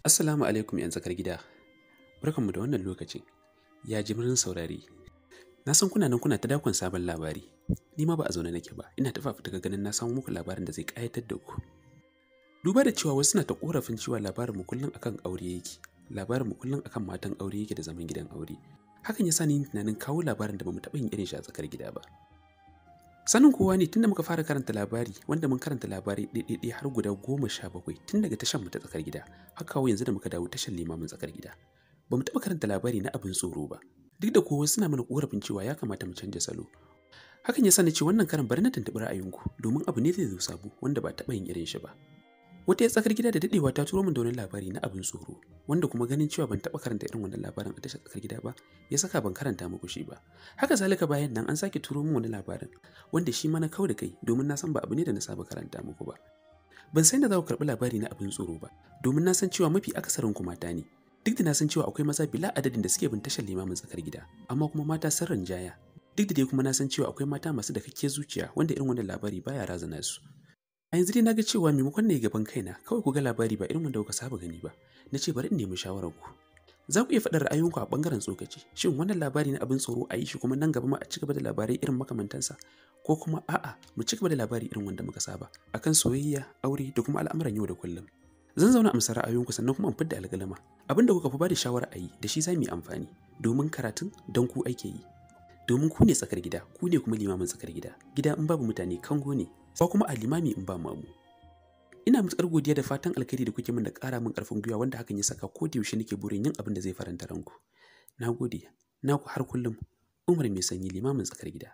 Assalamu alaikum 'yan tsakar gida. Barkanmu da wannan lokacin. Ya jimirin saurari. Na san kuna nan kuna ta dakon sabon labari. Ni ma ba a zaune nake ba. Ina ta fafutuka ganin na samu muku labarin da zai ƙayatar da ku. Duba da cewa wasu na ta ƙorafin cewa labarin mu kullum akan aure yake. Labarin mu kullum akan matan aure yake da zaman gidan aure. Hakan ya sa ni tunanin kawo labarin da bamu taɓa yin irin shi a tsakar gida ba. Sanin kowa ne tunda muka fara karanta labari, wanda mun karanta labari ɗaiɗaiɗai har guda 17 tun daga tashar mu ta tsakar gida, har kawo yanzu da muka dawo tashar limamin tsakar gida. Ba mu taɓa karanta labari na abin tsoro ba, duk da kowa suna mana ƙorafin cewa ya kamata mu canja salo. Hakan ya sa ni ce wannan karan bari na tuntuɓi ra'ayinku, domin abu ne zai zo sabo wanda ba taɓa yin irin shi ba. Wata ya tsakar gida da daɗewa ta turo min da wani labari na abin tsoro, wanda kuma ganin cewa ban taɓa karanta irin wannan labarin a tashar tsakar gida ba, ya saka ban karanta muku shi ba. Haka zalika bayan nan an sake turo min wani labarin, wanda shi ma na kau da kai domin na san ba abu ne da na saba karanta muku ba. Ban san da za ku karɓi labari na abin tsoro ba, domin na san cewa mafi akasarin ku mata ne. Duk da na san cewa akwai maza bila adadin da suke bin tashar limamin tsakar gida, amma kuma mata sun rinjaya. Duk da dai kuma na san cewa akwai mata masu dakakkiyar zuciya wanda irin wannan labari baya razana su. A yanzu dai na ga cewa maimakon na yi gaban kaina kawai ku ga labari ba irin wanda kuka saba gani ba, na ce bari in nemi shawararku. Za ku iya faɗar ra'ayoyinku a ɓangaren tsokaci, shin wannan labari na abin tsoro a yi shi kuma nan gaba ma a ci gaba da labarai irin makamantansa, ko kuma a'a mu ci gaba da labari irin wanda muka saba akan soyayya, aure da kuma al'amuran yau da kullum. Zan zauna amsa ra'ayoyinku sannan kuma in fidda alƙalama. Abin da kuka fi ba da shawara a yi da shi za mu yi amfani, domin karatun don ku ake yi. Domin ku ne tsakar gida, ku ne kuma limamin tsakar gida. Gida in babu mutane kango ne, ko kuma a limami in ba mamu. Ina matuƙar godiya da fatan alkhairi da kuke min da ƙara min ƙarfin gwiwa wanda hakan ya saka ko da yaushe nake burin yin abin da zai faranta ranku. Na gode, naku har kullum, Umar Mai Sanyi limamin tsakar gida.